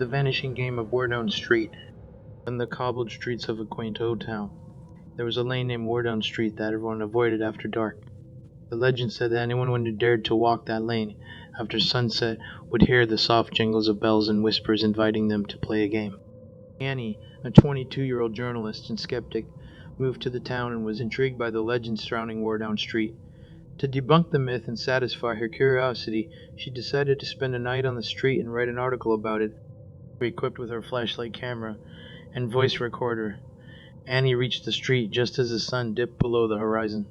The vanishing game of Wardown Street. In the cobbled streets of a quaint old town, there was a lane named Wardown Street that everyone avoided after dark. The legend said that anyone who dared to walk that lane after sunset would hear the soft jingles of bells and whispers inviting them to play a game. Annie, a 22-year-old journalist and skeptic, moved to the town and was intrigued by the legends surrounding Wardown Street. To debunk the myth and satisfy her curiosity, she decided to spend a night on the street and write an article about it. Equipped with her flashlight camera and voice recorder, Annie reached the street just as the sun dipped below the horizon.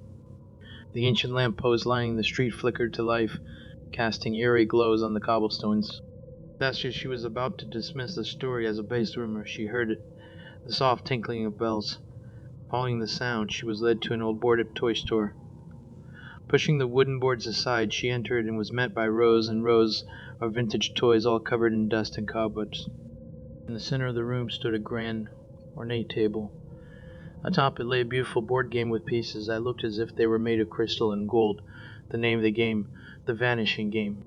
The ancient lamppost lining the street flickered to life, casting eerie glows on the cobblestones. Just as she was about to dismiss the story as a base rumor, she heard it, the soft tinkling of bells. Following the sound, she was led to an old boarded toy store. Pushing the wooden boards aside, she entered and was met by rows and rows of vintage toys all covered in dust and cobwebs. In the center of the room stood a grand, ornate table. Atop it lay a beautiful board game with pieces that looked as if they were made of crystal and gold. The name of the game, The Vanishing Game.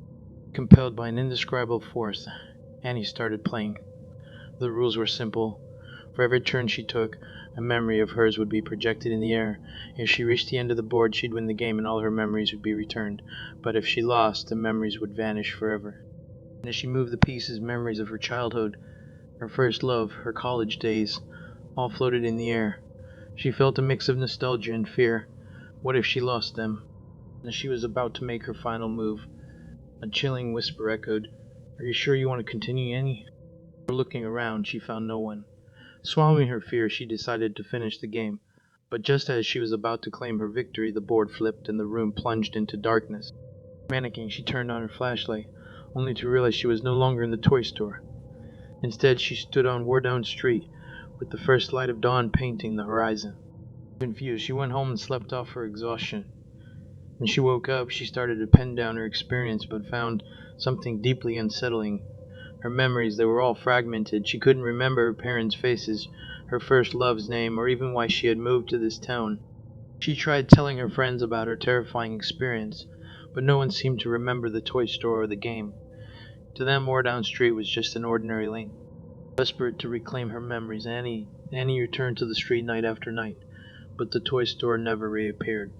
Compelled by an indescribable force, Annie started playing. The rules were simple. For every turn she took, a memory of hers would be projected in the air. If she reached the end of the board, she'd win the game and all her memories would be returned. But if she lost, the memories would vanish forever. And as she moved the pieces, memories of her childhood, her first love, her college days, all floated in the air. She felt a mix of nostalgia and fear. What if she lost them? As she was about to make her final move, a chilling whisper echoed, "Are you sure you want to continue, Annie?" Looking around, she found no one. Swallowing her fear, she decided to finish the game. But just as she was about to claim her victory, the board flipped and the room plunged into darkness. Panicking, she turned on her flashlight, only to realize she was no longer in the toy store. Instead, she stood on Wardown Street, with the first light of dawn painting the horizon. Confused, she went home and slept off her exhaustion. When she woke up, she started to pen down her experience, but found something deeply unsettling. Her memories, they were all fragmented. She couldn't remember her parents' faces, her first love's name, or even why she had moved to this town. She tried telling her friends about her terrifying experience, but no one seemed to remember the toy store or the game. To them, Wardown Street was just an ordinary lane. Desperate to reclaim her memories, Annie returned to the street night after night, but the toy store never reappeared.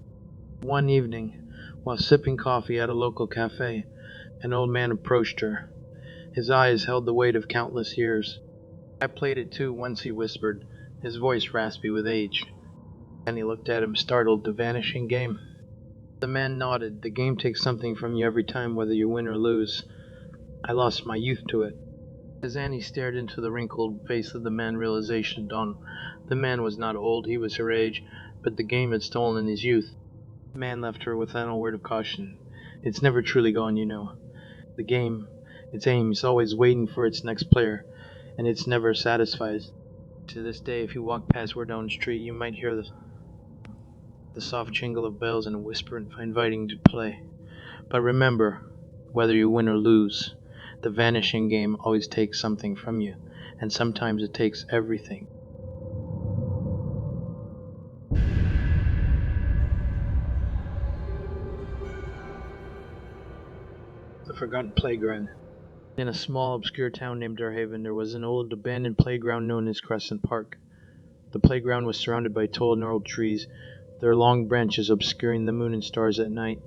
One evening, while sipping coffee at a local cafe, an old man approached her. His eyes held the weight of countless years. "I played it too once," he whispered, his voice raspy with age. Annie looked at him, startled. "The vanishing game?" The man nodded. "The game takes something from you every time, whether you win or lose. I lost my youth to it." As Annie stared into the wrinkled face of the man, realization dawned. The man was not old, he was her age, but the game had stolen his youth. The man left her without a word of caution. "It's never truly gone, you know. The game, its aim is always waiting for its next player, and it's never satisfied. To this day, if you walk past Wardown Street, you might hear the soft jingle of bells and a whisper inviting to play. But remember, whether you win or lose, the vanishing game always takes something from you, and sometimes it takes everything." The Forgotten Playground. In a small, obscure town named Darhaven, there was an old, abandoned playground known as Crescent Park. The playground was surrounded by tall, gnarled trees, their long branches obscuring the moon and stars at night.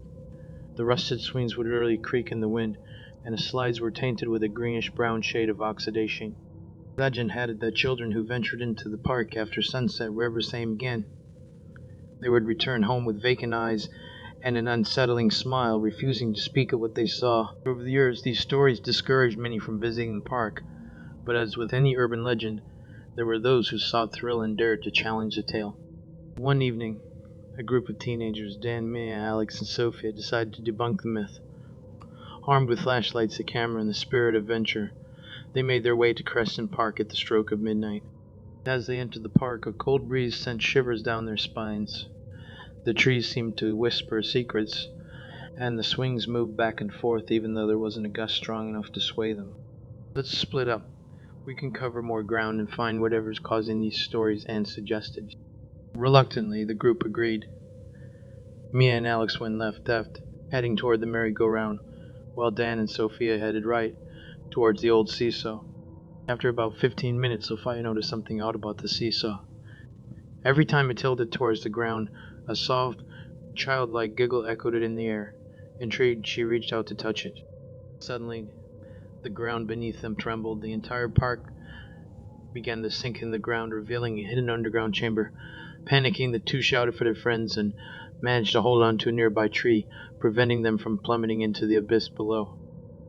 The rusted swings would literally creak in the wind, and the slides were tainted with a greenish-brown shade of oxidation. Legend had it that children who ventured into the park after sunset were ever same again. They would return home with vacant eyes and an unsettling smile, refusing to speak of what they saw. Over the years, these stories discouraged many from visiting the park, but as with any urban legend, there were those who sought thrill and dared to challenge the tale. One evening, a group of teenagers, Dan, Mia, Alex, and Sophia, decided to debunk the myth. Armed with flashlights, a camera, and the spirit of adventure, they made their way to Crescent Park at the stroke of midnight. As they entered the park, a cold breeze sent shivers down their spines. The trees seemed to whisper secrets, and the swings moved back and forth even though there wasn't a gust strong enough to sway them. "Let's split up. We can cover more ground and find whatever's causing these stories," Anne suggested. Reluctantly, the group agreed. Mia and Alex went left, heading toward the merry-go-round, while Dan and Sophia headed right, towards the old seesaw. After about 15 minutes, Sophia noticed something odd about the seesaw. Every time it tilted towards the ground, a soft, childlike giggle echoed it in the air. Intrigued, she reached out to touch it. Suddenly, the ground beneath them trembled. The entire park began to sink in the ground, revealing a hidden underground chamber. Panicking, the two shouted for their friends and managed to hold on to a nearby tree, preventing them from plummeting into the abyss below.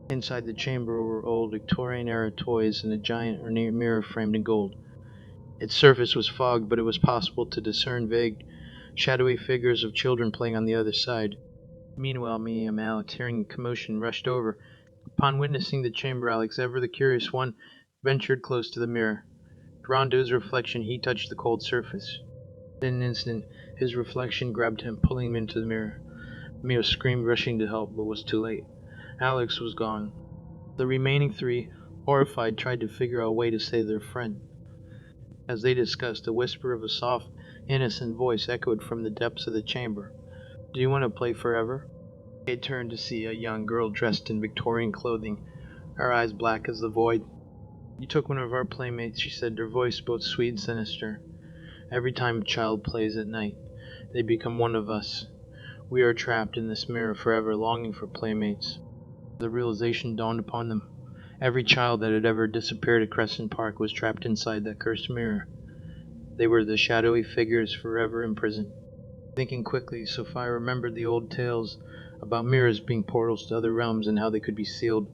Inside the chamber were old Victorian-era toys and a giant ornate mirror framed in gold. Its surface was fogged, but it was possible to discern vague, shadowy figures of children playing on the other side. Meanwhile, Mia and Alex, hearing commotion, rushed over. Upon witnessing the chamber, Alex, ever the curious one, ventured close to the mirror. Drawn to his reflection, he touched the cold surface. In an instant, his reflection grabbed him, pulling him into the mirror. Mia screamed, rushing to help, but was too late. Alex was gone. The remaining three, horrified, tried to figure out a way to save their friend. As they discussed, the whisper of a soft, innocent voice echoed from the depths of the chamber. "Do you want to play forever?" They turned to see a young girl dressed in Victorian clothing, her eyes black as the void. "You took one of our playmates," she said, her voice both sweet and sinister. "Every time a child plays at night, they become one of us. We are trapped in this mirror forever, longing for playmates." The realization dawned upon them. Every child that had ever disappeared at Crescent Park was trapped inside that cursed mirror. They were the shadowy figures forever imprisoned. Thinking quickly, Sophia remembered the old tales about mirrors being portals to other realms and how they could be sealed.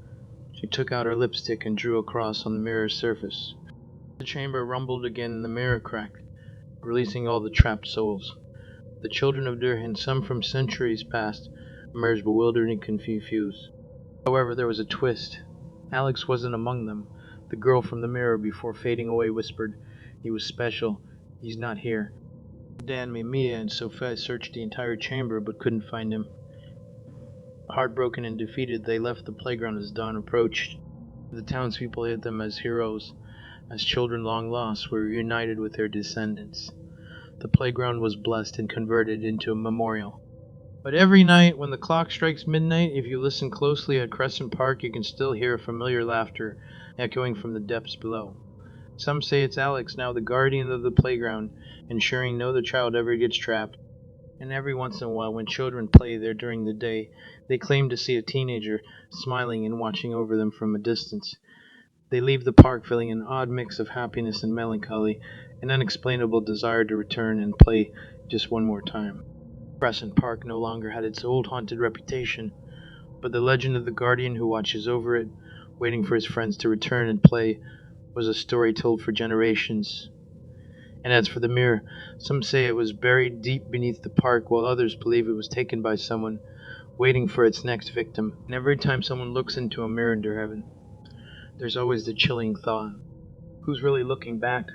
She took out her lipstick and drew a cross on the mirror's surface. The chamber rumbled again and the mirror cracked, releasing all the trapped souls. The children of Durhan, some from centuries past, emerged bewildered and confused. However, there was a twist. Alex wasn't among them. The girl from the mirror, before fading away, whispered, "He was special. He's not here." Dan, Mia, and Sophia searched the entire chamber but couldn't find him. Heartbroken and defeated, they left the playground as dawn approached. The townspeople hailed them as heroes, as children long lost were reunited with their descendants. The playground was blessed and converted into a memorial. But every night, when the clock strikes midnight, if you listen closely at Crescent Park, you can still hear familiar laughter echoing from the depths below. Some say it's Alex, now the guardian of the playground, ensuring no other child ever gets trapped. And every once in a while, when children play there during the day, they claim to see a teenager smiling and watching over them from a distance. They leave the park feeling an odd mix of happiness and melancholy, an unexplainable desire to return and play just one more time. Crescent Park no longer had its old haunted reputation, but the legend of the guardian who watches over it, waiting for his friends to return and play, was a story told for generations. And as for the mirror, some say it was buried deep beneath the park, while others believe it was taken by someone waiting for its next victim. And every time someone looks into a mirror in their heaven, there's always the chilling thought, who's really looking back?